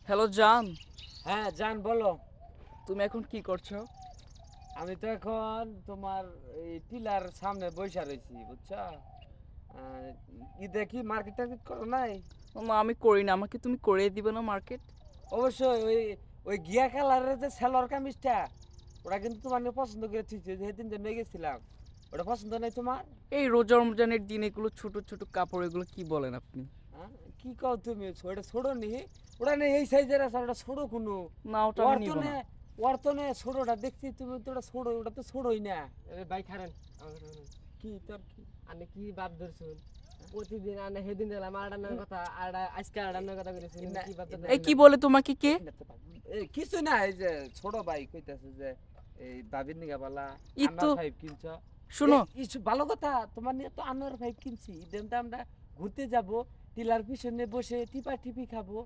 Hello জান, হ্যাঁ জান বলো। তুমি এখন কি করছো? আমি তো এখন তোমার এই টিলার সামনে বইসা রয়েছি বুঝছো। ই দেখি মার্কেট টার্কেট করো নাই? না আমি করি না, আমাকে তুমি করে দিবে না মার্কেট? অবশ্যই ওই ওই গিয়া কালারের যে সেলর কামিজটা, ওটা কিন্তু তোমার নিয়ে পছন্দ করে ঠিক সেদিন যে নিয়ে গেছিলাম। ওটা পছন্দ নাই তোমার? এই রোজা রমজানের দিন এগুলো ছোট ছোট কাপড়, এগুলো কি বলেন আপনি? হ্যাঁ? কি কও তুমি? ওটা ছোড়ো নি? ওটা নেই এই সাইজের আছে, ওটা ছোড়ো কোনো। না ওটা আমি ওর তো নিব নে, না। ওর তো নে ছোড়োটা দেখছি তুমি তো ওটা ছোড়ো, ওটা তো ছোড়োই না। ভাই খারেন আমার কথা শুনুন। কি তোর কি? আপনি কি ভাব ধরছুন? প্রতিদিন আনে সেদিন দিলাম আর রান্নার কথা আর আজকে আর রান্নার কথা কইতেছেন না, কি ভাব এই কি ধরছেন? বলে তোমাকে কে? কিছু না, এই যে ছোট ভাই কইতাছে যে এই দাবির নিগা বালা ই তো আনার ফাইভ কিনছ। শুনো, ইসু ভালো কথা, তোমার নিয়ে তো আনার ফাইভ কিনছি। ইদেনটা আমরা ঘুরতে যাব, টিলার পিছনে বসে টিপা টিপি খাবো।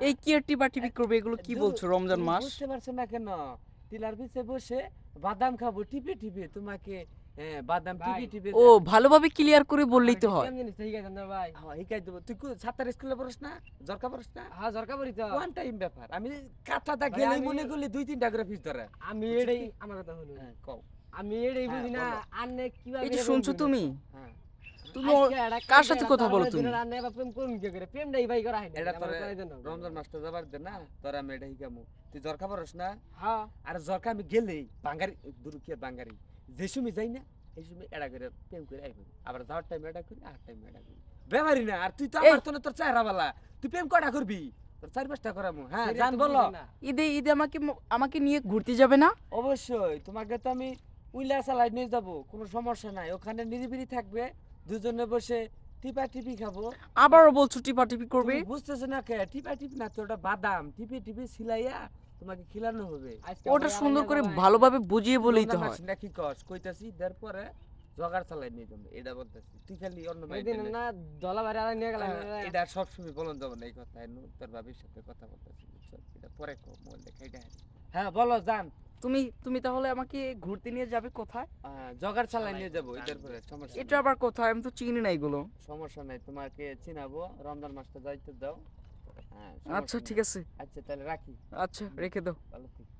এই হ্যাঁ? কি আর টিপা টিপি করবে, এগুলো কি দূর, বলছো? রমজান তুমি মাস। বুঝতে পারছো না কেন? টিলার পিছে বসে বাদাম খাবো টিপে টিপে তোমাকে। হ্যাঁ, বাদাম ভাই, টিপে টিপে ও ভালোভাবে ক্লিয়ার করে বললেই আমার তো কি হয়। কেমন জিনিস ঠিক আছে না ভাই? হ্যাঁ শিখাই দেবো। তুই সাঁতার স্কুলে পড়স না? জরকা পড়স না? হ্যাঁ ঝরকা পড়ি তো। ওয়ান টাইম ব্যাপার। আমি কাঁথাটা ভাই, গেলেই আমি- মনে করলি 2-3টা করে ফিস ধরে। আমি বুঝছিস এটাই কি? আমার কথা শুনুন। হ্যাঁ কও। আমি এটাই হ্যাঁ, বুঝি না বলো। আন্নে কিভাবে এই যে প্রেম শুনছো করি না। তুমি, হ্যাঁ। তুমি আজকে একটা কার কালকে সাথে একটা কথা বলো তারপরের তুমি? দিনের আন্নে বা প্রেম করুন কি করে? প্রেমটাই ভাই করা হয় না। এটা আমার তোরে করাই দেন না। রমজান মাসটা যাবার দে না, তোরা আমি এটা শিখামু। তুই জরকা পড়স না? হ্যাঁ আর জরকা আমি গেলেই বাঙ্গারি দুরুকিয়া বাঙ্গারি যে সময় যাই না, এই সময় এড়া করে প্রেম করে আইব। আবার যাওয়ার টাইম এড়া করি, আর টাইম এড়া করি। বেমারি না। আর তুই তো এই আমার তো না, তোর চেহারা বালা। তুই প্রেম কয়টা করবি? তোর 4-5টা করামু। হ্যাঁ সেটা জান তো বলো। বুঝি না। ঈদে ঈদে আমাকে আমাকে নিয়ে ঘুরতে যাবে না? অবশ্যই তোমাকে তো আমি উইলা চালাই নিয়ে যাব, কোনো সমস্যা নাই। ওখানে নিরিবিলি থাকবে, দুজনে বসে টিপা টিপি খাবো। আবারও বলছো টিপা টিপি করবে? তুমি বুঝতেছো না কে? টিপা টিপি না তো, ওটা বাদাম টিপে টিপে সিলাইয়া তোমাকে খিলানো হবে। আজকে ওটা ভাই আর সুন্দর আনিয়া করে যাবাই। ভালোভাবে বুঝিয়ে তুই বলেই তো রমজান হয়। মাস নাকি কস কইতাছি, তারপরে জগার চালাই নিয়ে যাবো, এটা বলতেছি। তুই খালি অন্য সেদিন মাইন্ডে না দলা বাড়ি আর নিয়ে গেলাম। এটা সবসময় বলন যাবো না এই কথা। তোর ভাবির সাথে কথা বলতেছি বুঝছো, এটা পরে কো মোবাইল দেখাই দেয়। হ্যাঁ বলো জান। তুমি তুমি তাহলে আমাকে ঘুরতে নিয়ে যাবে কোথায়? জগার চালাই নিয়ে যাবো, এটার পরে সমস্যা এটা নাই। আবার কোথায়? আমি তো চিনি না এগুলো। সমস্যা নাই, তোমাকে চিনাবো। রমজান মাসটা যাইতে দাও। হ্যাঁ আচ্ছা সমস্যা ঠিক নাই। আছে। আচ্ছা তাহলে রাখি। আচ্ছা রেখে দাও। ভালো থেকো।